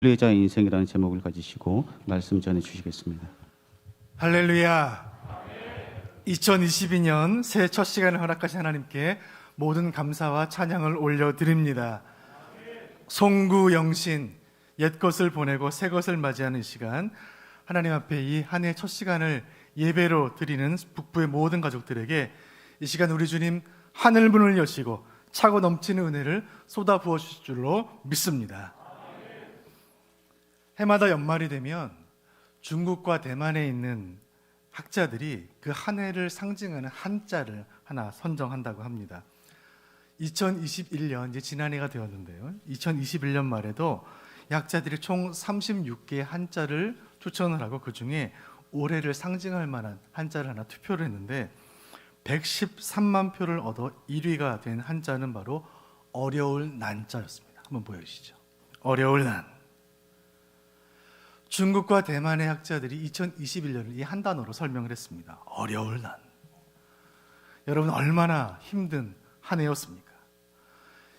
순례자의 인생이라는 제목을 가지시고 말씀 전해 주시겠습니다. 할렐루야. 2022년 새해 첫 시간을 허락하신 하나님께 모든 감사와 찬양을 올려드립니다. 송구 영신, 옛것을 보내고 새것을 맞이하는 시간, 하나님 앞에 이 한 해 첫 시간을 예배로 드리는 북부의 모든 가족들에게 이 시간 우리 주님 하늘 문을 여시고 차고 넘치는 은혜를 쏟아 부어 주실 줄로 믿습니다. 해마다 연말이 되면 중국과 대만에 있는 학자들이 그 한 해를 상징하는 한자를 하나 선정한다고 합니다. 2021년, 이제 지난해가 되었는데요. 2021년 말에도 학자들이 총 36개의 한자를 추천을 하고 그 중에 올해를 상징할 만한 한자를 하나 투표를 했는데 113만 표를 얻어 1위가 된 한자는 바로 어려울 난자였습니다. 한번 보여주시죠. 어려울 난. 중국과 대만의 학자들이 2021년을 이 한 단어로 설명을 했습니다. 어려울 난. 여러분 얼마나 힘든 한 해였습니까?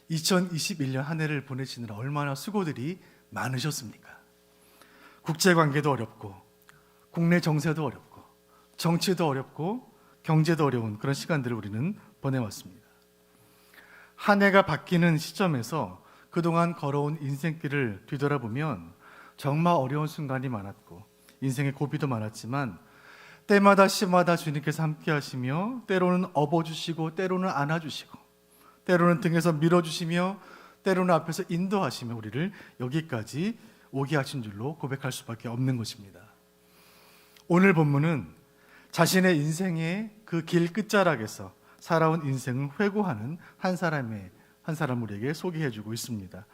2021년 한 해를 보내시느라 얼마나 수고들이 많으셨습니까? 국제관계도 어렵고 국내 정세도 어렵고 정치도 어렵고 경제도 어려운 그런 시간들을 우리는 보내왔습니다. 한 해가 바뀌는 시점에서 그동안 걸어온 인생길을 뒤돌아보면 정말 어려운 순간이 많았고 인생의 고비도 많았지만 때마다 시마다 주님께서 함께 하시며 때로는 업어주시고 때로는 안아주시고 때로는 등에서 밀어주시며 때로는 앞에서 인도하시며 우리를 여기까지 오게 하신 줄로 고백할 수밖에 없는 것입니다. 오늘 본문은 자신의 인생의 그 길 끝자락에서 살아온 인생을 회고하는 한 사람 우리에게 소개해주고 있습니다.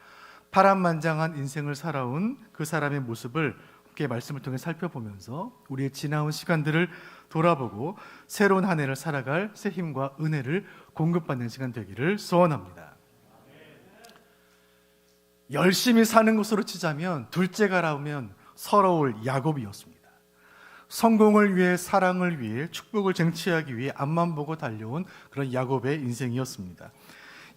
파란만장한 인생을 살아온 그 사람의 모습을 함께 말씀을 통해 살펴보면서 우리의 지나온 시간들을 돌아보고 새로운 한 해를 살아갈 새 힘과 은혜를 공급받는 시간 되기를 소원합니다. 열심히 사는 것으로 치자면 둘째가 나오면 서러울 야곱이었습니다. 성공을 위해, 사랑을 위해, 축복을 쟁취하기 위해 앞만 보고 달려온 그런 야곱의 인생이었습니다.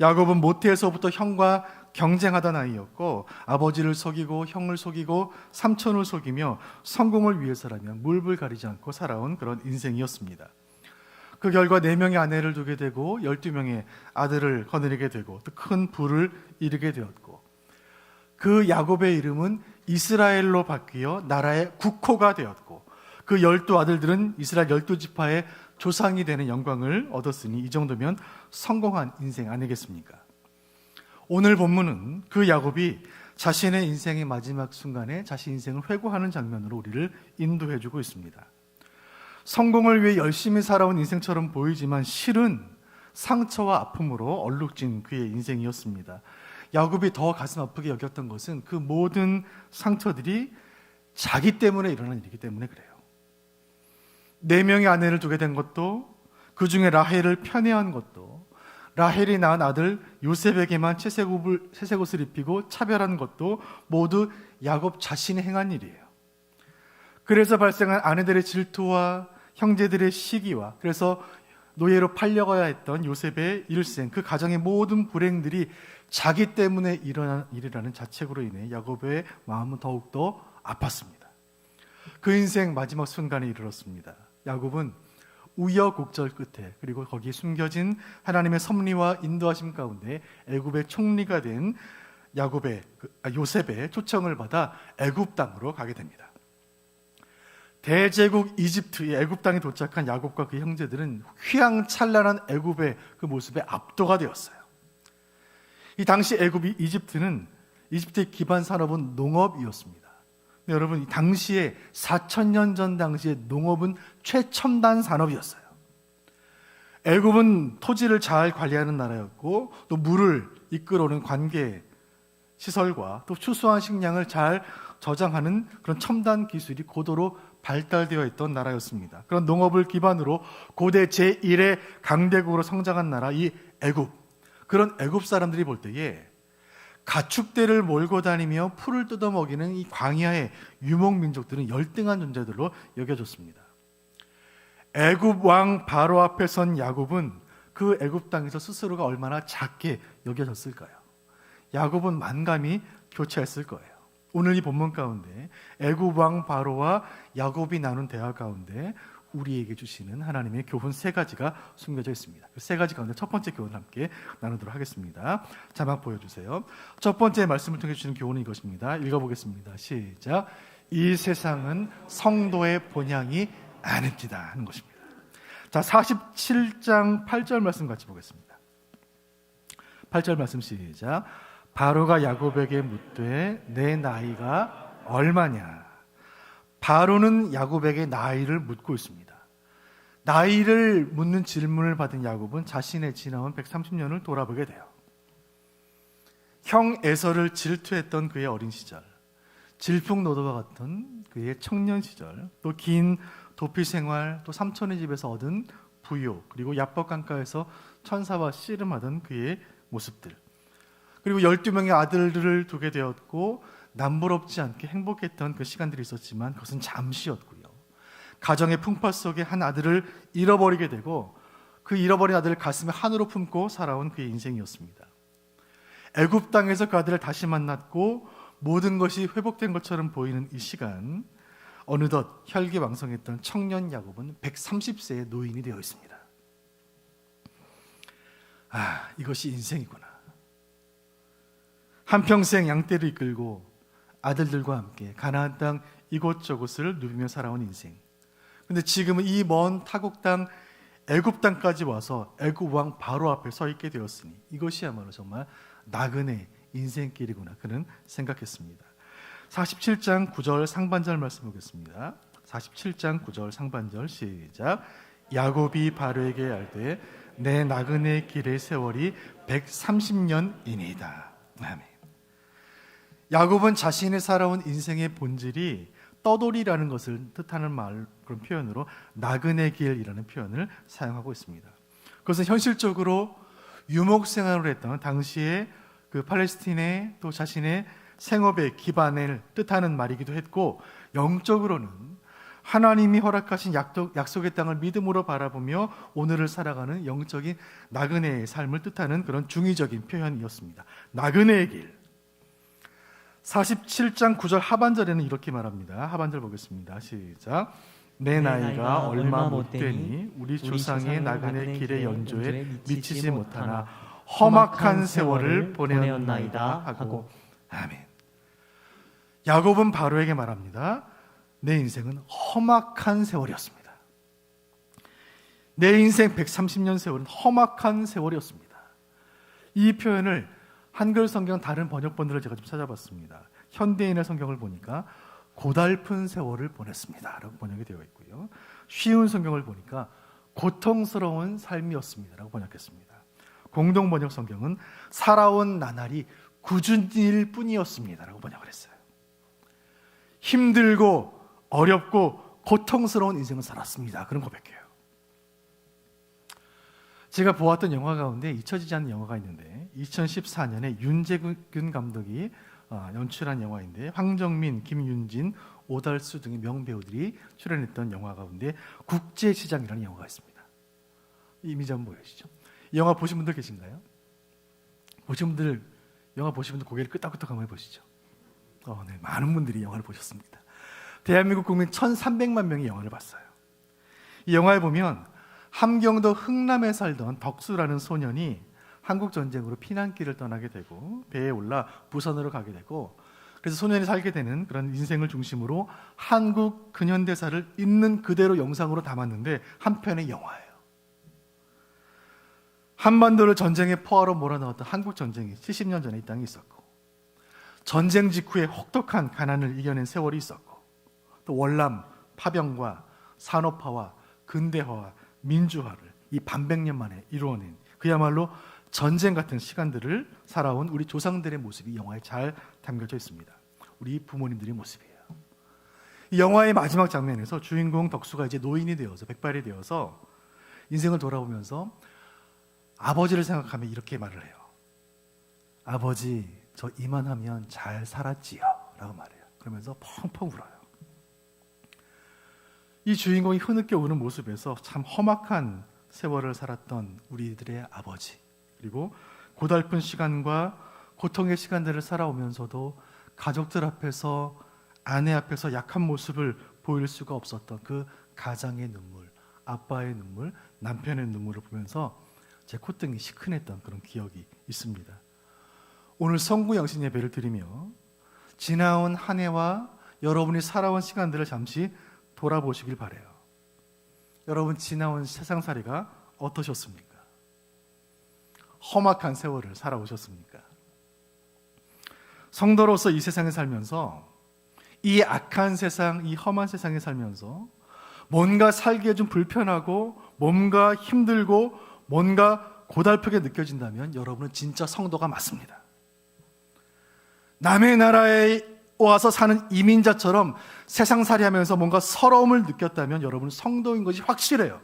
야곱은 모태에서부터 형과 경쟁하던 아이였고 아버지를 속이고 형을 속이고 삼촌을 속이며 성공을 위해서라면 물불 가리지 않고 살아온 그런 인생이었습니다. 그 결과 4명의 아내를 두게 되고 12명의 아들을 거느리게 되고 또 큰 부를 이루게 되었고 그 야곱의 이름은 이스라엘로 바뀌어 나라의 국호가 되었고 그 12아들들은 이스라엘 12지파의 조상이 되는 영광을 얻었으니 이 정도면 성공한 인생 아니겠습니까? 오늘 본문은 그 야곱이 자신의 인생의 마지막 순간에 자신 인생을 회고하는 장면으로 우리를 인도해주고 있습니다. 성공을 위해 열심히 살아온 인생처럼 보이지만 실은 상처와 아픔으로 얼룩진 그의 인생이었습니다. 야곱이 더 가슴 아프게 여겼던 것은 그 모든 상처들이 자기 때문에 일어난 일이기 때문에 그래요. 4명의 아내를 두게 된 것도 그 중에 라헬을 편애한 것도 라헬이 낳은 아들 요셉에게만 채색 옷을 입히고 차별한 것도 모두 야곱 자신이 행한 일이에요. 그래서 발생한 아내들의 질투와 형제들의 시기와 그래서 노예로 팔려가야 했던 요셉의 일생 그 가정의 모든 불행들이 자기 때문에 일어난 일이라는 자책으로 인해 야곱의 마음은 더욱더 아팠습니다. 그 인생 마지막 순간에 이르렀습니다. 야곱은 우여곡절 끝에 그리고 거기에 숨겨진 하나님의 섭리와 인도하심 가운데 애굽의 총리가 된 요셉의 초청을 받아 애굽 땅으로 가게 됩니다. 대제국 이집트의 애굽 땅에 도착한 야곱과 그 형제들은 휘황찬란한 애굽의 그 모습에 압도가 되었어요. 이 당시 이집트의 기반 산업은 농업이었습니다. 여러분, 이 당시에 4,000년 전 당시에 농업은 최첨단 산업이었어요. 애굽은 토지를 잘 관리하는 나라였고 또 물을 이끌어오는 관계 시설과 또 추수한 식량을 잘 저장하는 그런 첨단 기술이 고도로 발달되어 있던 나라였습니다. 그런 농업을 기반으로 고대 제1의 강대국으로 성장한 나라 이 애굽. 그런 애굽 사람들이 볼 때에 가축대를 몰고 다니며 풀을 뜯어먹이는 이 광야의 유목민족들은 열등한 존재들로 여겨졌습니다. 애굽 왕 바로 앞에 선 야곱은 그 애굽 땅에서 스스로가 얼마나 작게 여겨졌을까요? 야곱은 만감이 교차했을 거예요. 오늘 이 본문 가운데 애굽 왕 바로와 야곱이 나눈 대화 가운데 우리에게 주시는 하나님의 교훈 세 가지가 숨겨져 있습니다. 그 세 가지 가운데 첫 번째 교훈을 함께 나누도록 하겠습니다. 자막 보여주세요. 첫 번째 말씀을 통해 주시는 교훈은 이것입니다. 읽어보겠습니다. 시작. 이 세상은 성도의 본향이 아닙니다 하는 것입니다. 자, 47장 8절 말씀 같이 보겠습니다. 8절 말씀 시작. 바로가 야곱에게 묻되 내 나이가 얼마냐? 바로는 야곱에게 나이를 묻고 있습니다. 나이를 묻는 질문을 받은 야곱은 자신의 지나온 130년을 돌아보게 돼요. 형 에서를 질투했던 그의 어린 시절, 질풍노도와 같은 그의 청년 시절, 또 긴 도피 생활, 또 삼촌의 집에서 얻은 부요, 그리고 야법 강가에서 천사와 씨름하던 그의 모습들, 그리고 12명의 아들들을 두게 되었고 남부럽지 않게 행복했던 그 시간들이 있었지만 그것은 잠시였고요. 가정의 풍파 속에 한 아들을 잃어버리게 되고 그 잃어버린 아들을 가슴에 한으로 품고 살아온 그의 인생이었습니다. 애굽 땅에서 그 아들을 다시 만났고 모든 것이 회복된 것처럼 보이는 이 시간, 어느덧 혈기왕성했던 청년 야곱은 130세의 노인이 되어 있습니다. 아, 이것이 인생이구나. 한평생 양떼를 이끌고 아들들과 함께 가나안 땅 이곳저곳을 누비며 살아온 인생. 근데 지금은 이 먼 타국 땅 애굽 땅까지 와서 애굽 왕 바로 앞에 서 있게 되었으니 이것이야말로 정말 나그네 인생길이구나 그는 생각했습니다. 47장 9절 상반절 말씀 보겠습니다. 47장 9절 상반절 시작. 야곱이 바로에게 알되 내 나그네 길의 세월이 130년이니이다. 아멘. 야곱은 자신이 살아온 인생의 본질이 떠돌이라는 것을 뜻하는 말, 그런 표현으로 나그네 길이라는 표현을 사용하고 있습니다. 그것은 현실적으로 유목 생활을 했던 당시에 그 팔레스틴의 또 자신의 생업의 기반을 뜻하는 말이기도 했고, 영적으로는 하나님이 허락하신 약속의 땅을 믿음으로 바라보며 오늘을 살아가는 영적인 나그네의 삶을 뜻하는 그런 중의적인 표현이었습니다. 나그네의 길. 47장 9절 하반절에는 이렇게 말합니다. 하반절 보겠습니다. 시작. 내 나이가 얼마 못 되니 우리 조상의 나그네 길의 연조에 미치지 못하나 험악한 세월을 보내었나이다 하고. 아멘. 야곱은 바로에게 말합니다. 내 인생은 험악한 세월이었습니다. 내 인생 130년 세월은 험악한 세월이었습니다. 이 표현을 한글 성경 다른 번역본들을 제가 좀 찾아봤습니다. 현대인의 성경을 보니까 고달픈 세월을 보냈습니다 라고 번역이 되어 있고요. 쉬운 성경을 보니까 고통스러운 삶이었습니다 라고 번역했습니다. 공동 번역 성경은 살아온 나날이 굳은 일 뿐이었습니다 라고 번역을 했어요. 힘들고 어렵고 고통스러운 인생을 살았습니다. 그런 고백해요. 제가 보았던 영화 가운데 잊혀지지 않는 영화가 있는데 2014년에 윤재균 감독이 연출한 영화인데 황정민, 김윤진, 오달수 등의 명배우들이 출연했던 영화 가운데 국제시장이라는 영화가 있습니다. 이미지 한번 보여주시죠. 이 영화 보신 분들 계신가요? 영화 보신 분들 고개를 끄덕끄덕 한번 해보시죠. 네, 많은 분들이 영화를 보셨습니다. 대한민국 국민 1,300만 명이 영화를 봤어요. 이 영화에 보면 함경도 흥남에 살던 덕수라는 소년이 한국 전쟁으로 피난길을 떠나게 되고 배에 올라 부산으로 가게 되고, 그래서 소년이 살게 되는 그런 인생을 중심으로 한국 근현대사를 있는 그대로 영상으로 담았는데 한편의 영화예요. 한반도를 전쟁의 포화로 몰아넣었던 한국 전쟁이 70년 전에 이 땅에 있었고, 전쟁 직후에 혹독한 가난을 이겨낸 세월이 있었고, 또 월남, 파병과 산업화와 근대화와 민주화를 이 반백년 만에 이루어낸 그야말로 전쟁 같은 시간들을 살아온 우리 조상들의 모습이 영화에 잘 담겨져 있습니다. 우리 부모님들의 모습이에요. 이 영화의 마지막 장면에서 주인공 덕수가 이제 노인이 되어서 백발이 되어서 인생을 돌아보면서 아버지를 생각하며 이렇게 말을 해요. 아버지, 저 이만하면 잘 살았지요 라고 말해요. 그러면서 펑펑 울어요. 이 주인공이 흐느껴 우는 모습에서 참 험악한 세월을 살았던 우리들의 아버지, 그리고 고달픈 시간과 고통의 시간들을 살아오면서도 가족들 앞에서, 아내 앞에서 약한 모습을 보일 수가 없었던 그 가장의 눈물, 아빠의 눈물, 남편의 눈물을 보면서 제 콧등이 시큰했던 그런 기억이 있습니다. 오늘 성구 영신 예배를 드리며 지나온 한 해와 여러분이 살아온 시간들을 잠시 돌아보시길 바라요. 여러분, 지나온 세상살이가 어떠셨습니까? 험악한 세월을 살아오셨습니까? 성도로서 이 세상에 살면서, 이 악한 세상, 이 험한 세상에 살면서 뭔가 살기에 좀 불편하고 뭔가 힘들고 뭔가 고달프게 느껴진다면 여러분은 진짜 성도가 맞습니다. 남의 나라에 와서 사는 이민자처럼 세상살이 하면서 뭔가 서러움을 느꼈다면 여러분은 성도인 것이 확실해요.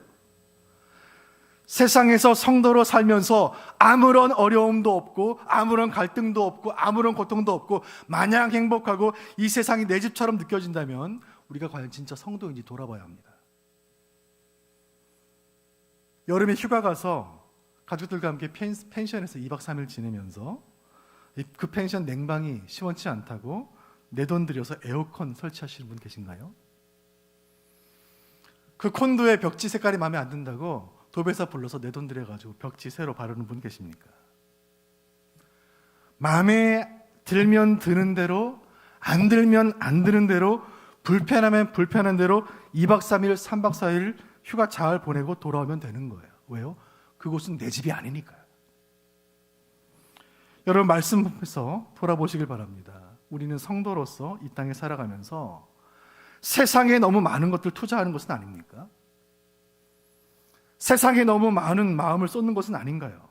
세상에서 성도로 살면서 아무런 어려움도 없고 아무런 갈등도 없고 아무런 고통도 없고 마냥 행복하고 이 세상이 내 집처럼 느껴진다면 우리가 과연 진짜 성도인지 돌아봐야 합니다. 여름에 휴가 가서 가족들과 함께 펜션에서 2박 3일 지내면서 그 펜션 냉방이 시원치 않다고 내 돈 들여서 에어컨 설치하시는 분 계신가요? 그 콘도의 벽지 색깔이 마음에 안 든다고 도배사 불러서 내 돈 들여가지고 벽지 새로 바르는 분 계십니까? 마음에 들면 드는 대로, 안 들면 안 드는 대로, 불편하면 불편한 대로 2박 3일, 3박 4일 휴가 잘 보내고 돌아오면 되는 거예요. 왜요? 그곳은 내 집이 아니니까요. 여러분, 말씀에서 돌아보시길 바랍니다. 우리는 성도로서 이 땅에 살아가면서 세상에 너무 많은 것들 투자하는 것은 아닙니까? 세상에 너무 많은 마음을 쏟는 것은 아닌가요?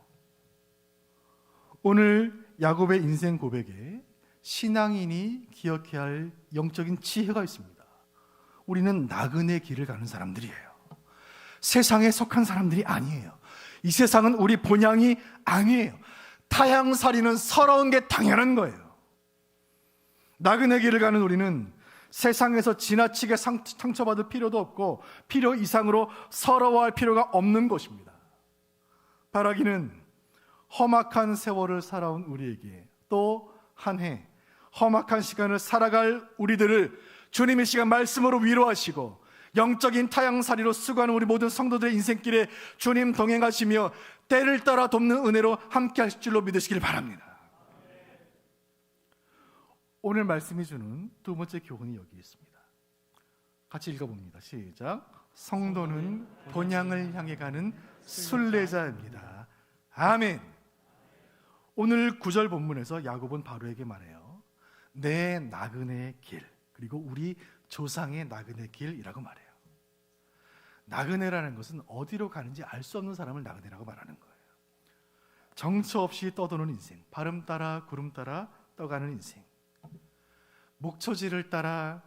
오늘 야곱의 인생 고백에 신앙인이 기억해야 할 영적인 지혜가 있습니다. 우리는 나그네 길을 가는 사람들이에요. 세상에 속한 사람들이 아니에요. 이 세상은 우리 본향이 아니에요. 타향살이는 서러운 게 당연한 거예요. 나그네 길을 가는 우리는 세상에서 지나치게 상처받을 필요도 없고 필요 이상으로 서러워할 필요가 없는 것입니다. 바라기는 험악한 세월을 살아온 우리에게 또 한 해 험악한 시간을 살아갈 우리들을 주님 이 시간 말씀으로 위로하시고 영적인 타향살이로 수고하는 우리 모든 성도들의 인생길에 주님 동행하시며 때를 따라 돕는 은혜로 함께 하실 줄로 믿으시길 바랍니다. 오늘 말씀이 주는 두 번째 교훈이 여기 있습니다. 같이 읽어봅니다. 시작. 성도는 본향을 향해 가는 순례자입니다. 아멘. 오늘 9절 본문에서 야곱은 바로에게 말해요. 내 나그네의 길, 그리고 우리 조상의 나그네 길이라고 말해요. 나그네라는 것은 어디로 가는지 알 수 없는 사람을 나그네라고 말하는 거예요. 정처 없이 떠도는 인생, 바람 따라 구름 따라 떠가는 인생, 목초지를 따라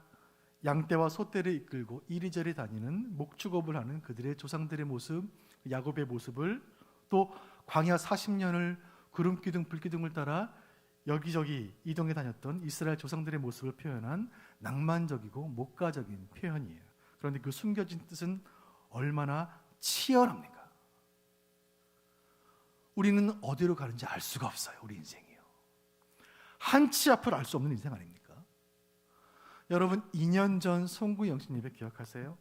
양떼와 소떼를 이끌고 이리저리 다니는 목축업을 하는 그들의 조상들의 모습, 야곱의 모습을, 또 광야 40년을 구름기둥 불기둥을 따라 여기저기 이동해 다녔던 이스라엘 조상들의 모습을 표현한 낭만적이고 목가적인 표현이에요. 그런데 그 숨겨진 뜻은 얼마나 치열합니까? 우리는 어디로 가는지 알 수가 없어요. 우리 인생이요. 한치 앞을 알 수 없는 인생 아닙니까? 여러분, 2년 전 송구 영신 예배 기억하세요?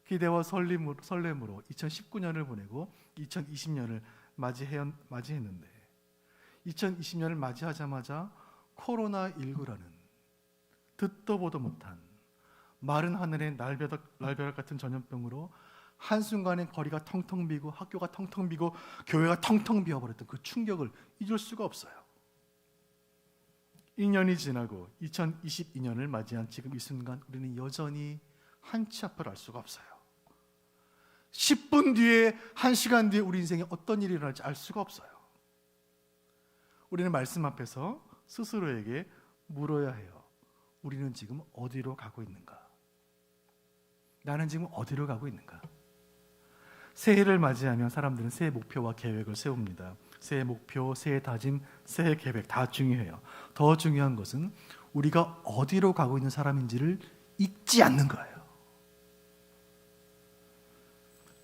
기대와 설렘으로 2019년을 보내고 2020년을 맞이했는데 2020년을 맞이하자마자 코로나19라는 듣도 보도 못한 마른 하늘의 날벼락 같은 전염병으로 한순간에 거리가 텅텅 비고 학교가 텅텅 비고 교회가 텅텅 비어버렸던 그 충격을 잊을 수가 없어요. 2년이 지나고 2022년을 맞이한 지금 이 순간 우리는 여전히 한치 앞을 알 수가 없어요. 10분 뒤에, 1시간 뒤에 우리 인생에 어떤 일이 일어날지 알 수가 없어요. 우리는 말씀 앞에서 스스로에게 물어야 해요. 우리는 지금 어디로 가고 있는가? 나는 지금 어디로 가고 있는가? 새해를 맞이하면 사람들은 새해 목표와 계획을 세웁니다. 새해 목표, 새해 다짐, 새해 계획 다 중요해요. 더 중요한 것은 우리가 어디로 가고 있는 사람인지를 잊지 않는 거예요.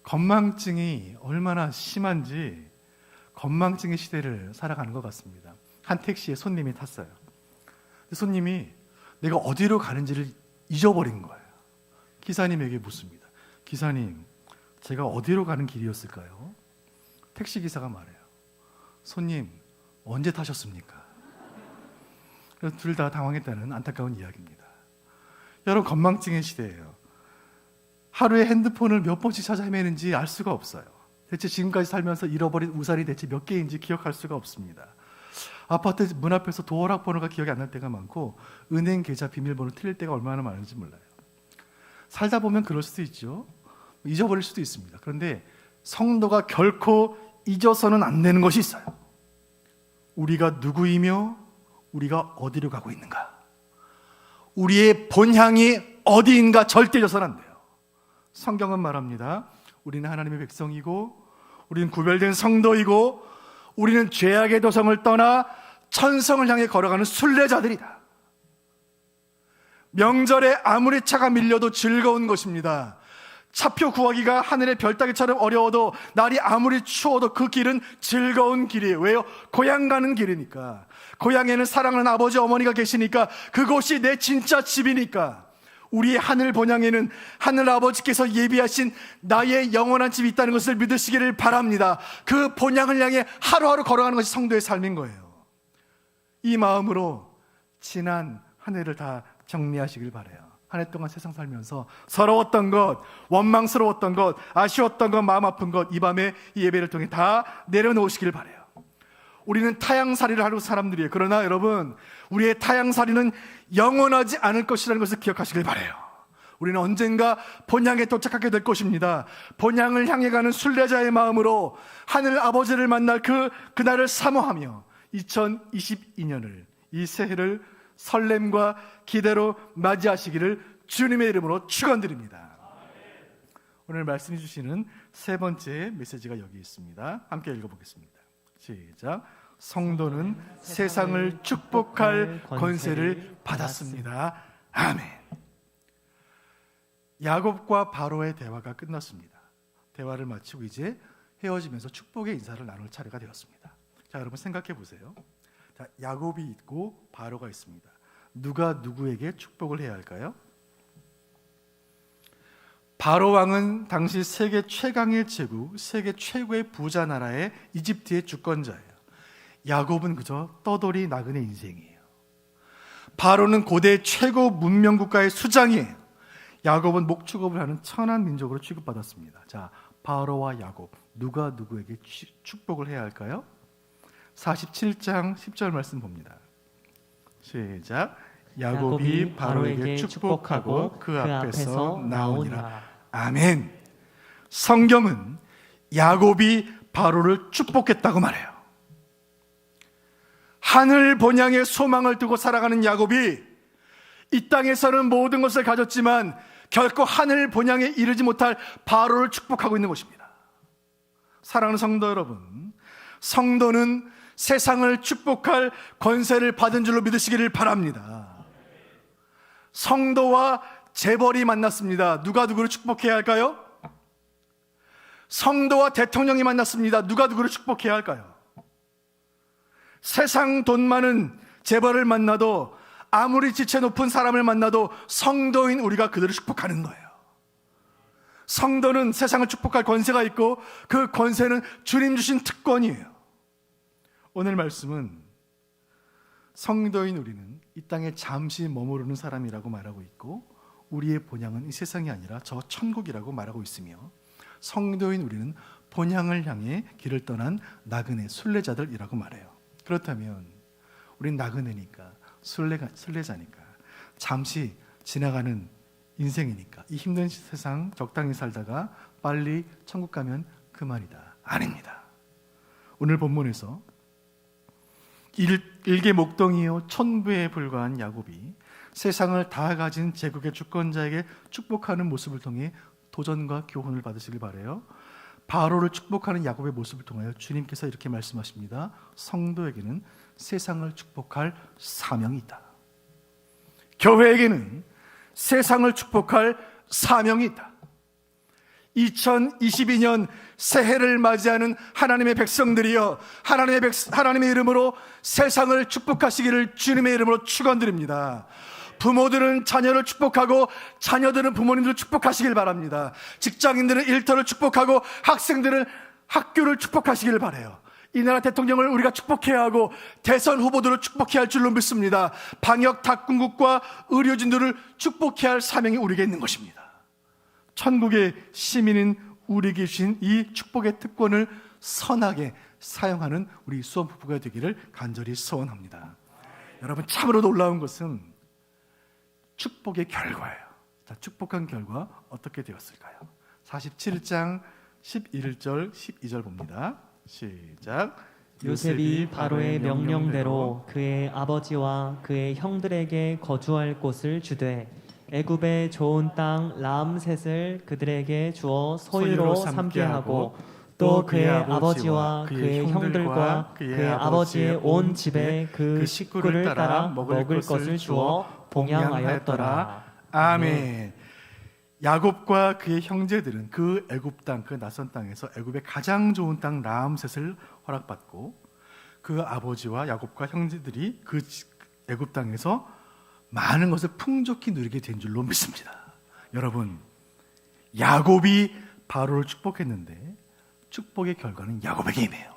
건망증이 얼마나 심한지 건망증의 시대를 살아가는 것 같습니다. 한 택시에 손님이 탔어요. 손님이 내가 어디로 가는지를 잊어버린 거예요. 기사님에게 묻습니다. 기사님, 제가 어디로 가는 길이었을까요? 택시기사가 말해요. 손님, 언제 타셨습니까? 그래서 둘 다 당황했다는 안타까운 이야기입니다. 여러분, 건망증의 시대예요. 하루에 핸드폰을 몇 번씩 찾아 헤매는지 알 수가 없어요. 대체 지금까지 살면서 잃어버린 우산이 대체 몇 개인지 기억할 수가 없습니다. 아파트 문 앞에서 도어락번호가 기억이 안 날 때가 많고 은행 계좌 비밀번호 틀릴 때가 얼마나 많은지 몰라요. 살다 보면 그럴 수도 있죠. 잊어버릴 수도 있습니다. 그런데 성도가 결코 잊어서는 안 되는 것이 있어요. 우리가 누구이며 우리가 어디로 가고 있는가, 우리의 본향이 어디인가 절대 잊어서는 안 돼요. 성경은 말합니다. 우리는 하나님의 백성이고 우리는 구별된 성도이고 우리는 죄악의 도성을 떠나 천성을 향해 걸어가는 순례자들이다. 명절에 아무리 차가 밀려도 즐거운 것입니다. 차표 구하기가 하늘의 별 따기처럼 어려워도 날이 아무리 추워도 그 길은 즐거운 길이에요. 왜요? 고향 가는 길이니까. 고향에는 사랑하는 아버지 어머니가 계시니까 그곳이 내 진짜 집이니까. 우리의 하늘 본향에는 하늘 아버지께서 예비하신 나의 영원한 집이 있다는 것을 믿으시기를 바랍니다. 그 본향을 향해 하루하루 걸어가는 것이 성도의 삶인 거예요. 이 마음으로 지난 한 해를 다 정리하시길 바라요. 한 해 동안 세상 살면서 서러웠던 것, 원망스러웠던 것, 아쉬웠던 것, 마음 아픈 것, 이 밤에 이 예배를 통해 다 내려놓으시길 바라요. 우리는 타향살이를 하는 사람들이에요. 그러나 여러분, 우리의 타향살이는 영원하지 않을 것이라는 것을 기억하시길 바라요. 우리는 언젠가 본향에 도착하게 될 것입니다. 본향을 향해 가는 순례자의 마음으로 하늘 아버지를 만날 그날을 사모하며 2022년을, 이 새해를 설렘과 기대로 맞이하시기를 주님의 이름으로 축원드립니다. 오늘 말씀해 주시는 세 번째 메시지가 여기 있습니다. 함께 읽어보겠습니다. 시작. 성도는 세상을 축복할 권세를 받았습니다. 아멘. 야곱과 바로의 대화가 끝났습니다. 대화를 마치고 이제 헤어지면서 축복의 인사를 나눌 차례가 되었습니다. 자, 여러분 생각해 보세요. 자, 야곱이 있고 바로가 있습니다. 누가 누구에게 축복을 해야 할까요? 바로 왕은 당시 세계 최강의 제국, 세계 최고의 부자 나라의 이집트의 주권자예요. 야곱은 그저 떠돌이 나그네 인생이에요. 바로는 고대 최고 문명 국가의 수장이에요. 야곱은 목축업을 하는 천한 민족으로 취급받았습니다. 자, 바로와 야곱, 누가 누구에게 축복을 해야 할까요? 47장 10절 말씀 봅니다. 시작. 야곱이 바로에게 축복하고 그 앞에서 나오니라. 아멘. 성경은 야곱이 바로를 축복했다고 말해요. 하늘 본향에 소망을 두고 살아가는 야곱이 이 땅에서는 모든 것을 가졌지만 결코 하늘 본향에 이르지 못할 바로를 축복하고 있는 것입니다. 사랑하는 성도 여러분, 성도는 세상을 축복할 권세를 받은 줄로 믿으시기를 바랍니다. 성도와 재벌이 만났습니다. 누가 누구를 축복해야 할까요? 성도와 대통령이 만났습니다. 누가 누구를 축복해야 할까요? 세상 돈 많은 재벌을 만나도, 아무리 지체 높은 사람을 만나도 성도인 우리가 그들을 축복하는 거예요. 성도는 세상을 축복할 권세가 있고 그 권세는 주님 주신 특권이에요. 오늘 말씀은 성도인 우리는 이 땅에 잠시 머무르는 사람이라고 말하고 있고 우리의 본향은 이 세상이 아니라 저 천국이라고 말하고 있으며, 성도인 우리는 본향을 향해 길을 떠난 나그네 순례자들이라고 말해요. 그렇다면 우린 나그네니까, 순례자니까, 잠시 지나가는 인생이니까 이 힘든 세상 적당히 살다가 빨리 천국 가면 그만이다. 아닙니다. 오늘 본문에서 일개 목동이요 천부에 불과한 야곱이 세상을 다 가진 제국의 주권자에게 축복하는 모습을 통해 도전과 교훈을 받으시길 바라요. 바로를 축복하는 야곱의 모습을 통하여 주님께서 이렇게 말씀하십니다. 성도에게는 세상을 축복할 사명이 있다. 교회에게는 세상을 축복할 사명이 있다. 2022년 새해를 맞이하는 하나님의 백성들이여, 하나님의 이름으로 세상을 축복하시기를 주님의 이름으로 축원드립니다. 부모들은 자녀를 축복하고 자녀들은 부모님들을 축복하시길 바랍니다. 직장인들은 일터를 축복하고 학생들은 학교를 축복하시길 바라요. 이 나라 대통령을 우리가 축복해야 하고 대선 후보들을 축복해야 할 줄로 믿습니다. 방역 당국과 의료진들을 축복해야 할 사명이 우리에게 있는 것입니다. 천국의 시민인 우리에게 주신 이 축복의 특권을 선하게 사용하는 우리 수원 부부가 되기를 간절히 소원합니다. 여러분, 참으로 놀라운 것은 축복의 결과예요. 자, 축복한 결과 어떻게 되었을까요? 47장 11절 12절 봅니다. 시작. 요셉이 바로의 명령대로 그의 아버지와 그의 형들에게 거주할 곳을 주되 애굽의 좋은 땅 라암셋을 그들에게 주어 소유로 삼게 하고 또 그의 아버지와 그의 형들과 그의 아버지의 온 집에 그 식구를 따라 먹을 것을 주어 봉양하였더라. 아멘. 야곱과 그의 형제들은 그 애굽 땅, 그 낯선 땅에서 애굽의 가장 좋은 땅 라암셋을 허락받고 그 아버지와 야곱과 형제들이 그 애굽 땅에서 많은 것을 풍족히 누리게 된 줄로 믿습니다. 여러분, 야곱이 바로를 축복했는데 축복의 결과는 야곱에게 임해요.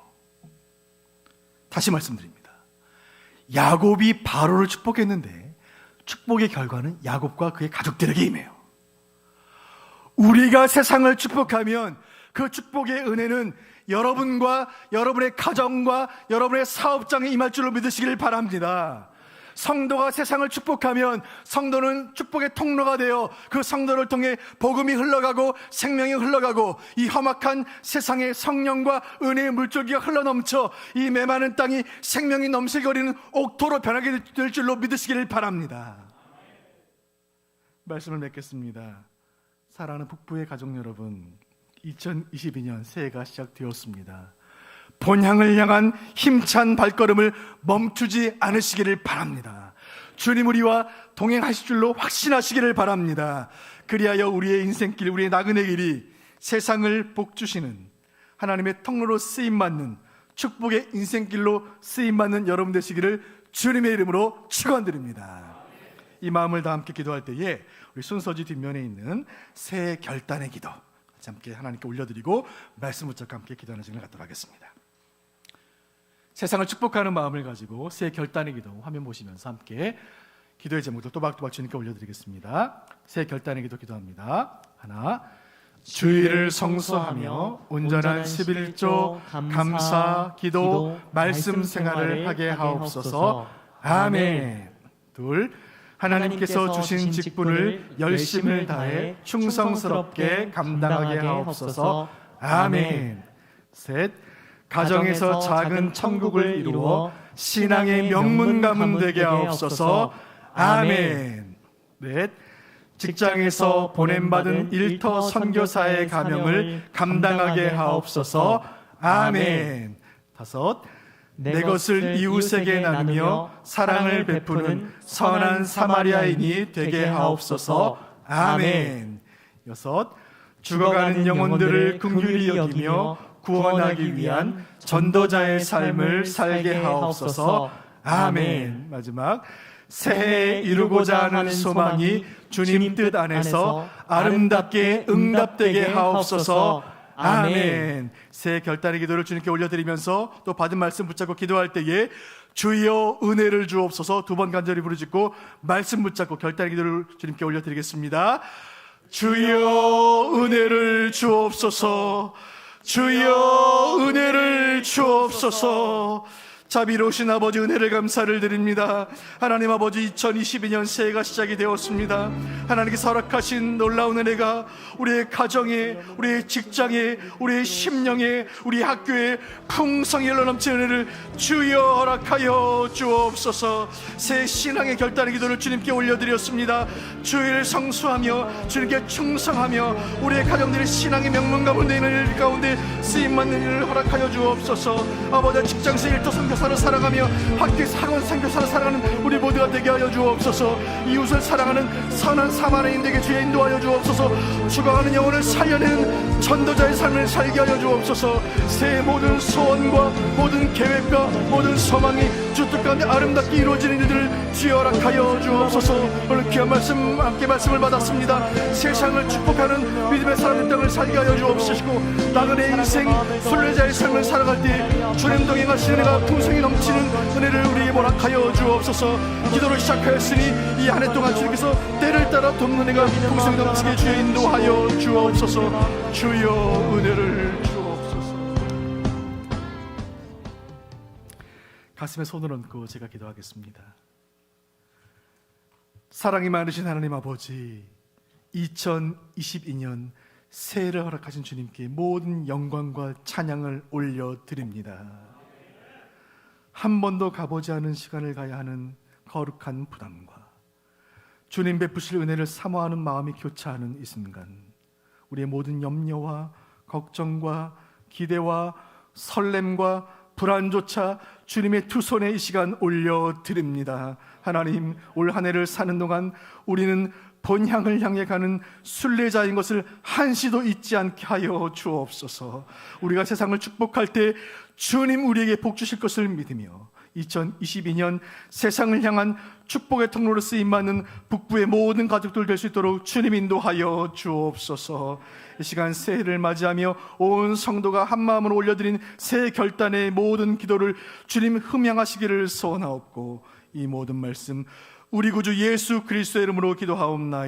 다시 말씀드립니다. 야곱이 바로를 축복했는데 축복의 결과는 야곱과 그의 가족들에게 임해요. 우리가 세상을 축복하면 그 축복의 은혜는 여러분과 여러분의 가정과 여러분의 사업장에 임할 줄로 믿으시길 바랍니다. 성도가 세상을 축복하면 성도는 축복의 통로가 되어 그 성도를 통해 복음이 흘러가고 생명이 흘러가고 이 험악한 세상에 성령과 은혜의 물줄기가 흘러넘쳐 이 메마른 땅이 생명이 넘실거리는 옥토로 변하게 될 줄로 믿으시기를 바랍니다. 말씀을 맺겠습니다. 사랑하는 북부의 가족 여러분, 2022년 새해가 시작되었습니다. 본향을 향한 힘찬 발걸음을 멈추지 않으시기를 바랍니다. 주님 우리와 동행하실 줄로 확신하시기를 바랍니다. 그리하여 우리의 인생길, 우리의 나그네 길이 세상을 복주시는 하나님의 통로로 쓰임받는 축복의 인생길로 쓰임받는 여러분 되시기를 주님의 이름으로 축원드립니다. 이 마음을 다 함께 기도할 때에 우리 순서지 뒷면에 있는 새해 결단의 기도 같이 함께 하나님께 올려드리고 말씀 붙잡고 함께 기도하는 시간을 갖도록 하겠습니다. 세상을 축복하는 마음을 가지고 새해 결단의 기도 화면 보시면서 함께 기도의 제목도 또박또박 주님께 올려드리겠습니다. 새해 결단의 기도 기도합니다. 하나, 주의를 성수하며 온전한 11조 감사, 기도, 말씀 생활을 하게 하옵소서. 아멘. 둘, 하나님께서 주신 직분을 열심을 다해 충성스럽게 감당하게 하옵소서. 아멘. 셋, 가정에서 작은 천국을 이루어 신앙의 명문 가문 되게 하옵소서. 아멘. 넷, 직장에서 보냄받은 일터 선교사의 가명을 감당하게 하옵소서. 아멘. 다섯, 내 것을 이웃에게 나누며 사랑을 베푸는 선한 사마리아인이 되게 하옵소서. 아멘. 여섯, 죽어가는 영혼들을 긍휼히 여기며 구원하기 위한 전도자의 삶을 살게 하옵소서. 아멘. 마지막, 새해에 이루고자 하는 소망이 주님 뜻 안에서 아름답게 응답되게 하옵소서. 아멘. 새해 결단의 기도를 주님께 올려드리면서 또 받은 말씀 붙잡고 기도할 때에 주여 은혜를 주옵소서 두 번 간절히 부르짖고 말씀 붙잡고 결단의 기도를 주님께 올려드리겠습니다. 주여 은혜를 주옵소서. 주여 은혜를 주옵소서. 자비로우신 아버지 은혜를 감사를 드립니다. 하나님 아버지, 2022년 새해가 시작이 되었습니다. 하나님께서 허락하신 놀라운 은혜가 우리의 가정에, 우리의 직장에, 우리의 심령에, 우리 학교에 풍성히 흘러넘치는 은혜를 주여 허락하여 주옵소서. 새 신앙의 결단의 기도를 주님께 올려드렸습니다. 주의를 성수하며 주님께 충성하며 우리의 가정들의 신앙의 명문 가운데 있는 일 가운데 쓰임받는 일을 허락하여 주옵소서. 아버지, 직장에서 일터 선교 교사를 사랑하며 학교에서 학원 선교사를 사랑하는 우리 모두가 되게 하여 주옵소서. 이웃을 사랑하는 선한 사마리아인에게 주여 인도하여 주옵소서. 죽어가는 영혼을 살려내는 전도자의 삶을 살게 하여 주옵소서. 새해 모든 소원과 모든 계획과 모든 소망이 주 뜻 가운데 아름답게 이루어지는 일들을 주여 허락하여 주옵소서. 오늘 귀한 말씀 함께 말씀을 받았습니다. 세상을 축복하는 믿음의 사람의 땅을 살게 하여 주옵소서. 나그네 인생 순례자의 삶을 살아갈 때 주님 동행하시는 은혜가 풍성히 넘치는 은혜를 우리에게 허락하여 주옵소서. 기도를 시작하였으니 이 한 해 동안 주님께서 때를 따라 돕는 은혜가 풍성히 넘치게 주여 인도하여 주옵소서. 주여 은혜를 주옵소서. 가슴에 손을 얹고 제가 기도하겠습니다. 사랑이 많으신 하나님 아버지, 2022년 새해를 허락하신 주님께 모든 영광과 찬양을 올려드립니다. 한 번도 가보지 않은 시간을 가야 하는 거룩한 부담과 주님 베푸실 은혜를 사모하는 마음이 교차하는 이 순간, 우리의 모든 염려와 걱정과 기대와 설렘과 불안조차 주님의 두 손에 이 시간 올려드립니다. 하나님, 올 한 해를 사는 동안 우리는 본향을 향해 가는 순례자인 것을 한시도 잊지 않게 하여 주옵소서. 우리가 세상을 축복할 때 주님 우리에게 복 주실 것을 믿으며 2022년 세상을 향한 축복의 통로로 쓰임받는 북부의 모든 가족들 될 수 있도록 주님 인도하여 주옵소서. 이 시간 새해를 맞이하며 온 성도가 한마음으로 올려드린 새해 결단의 모든 기도를 주님 흠양하시기를 소원하옵고, 이 모든 말씀 우리 구주 예수 그리스도의 이름으로 기도하옵나이다.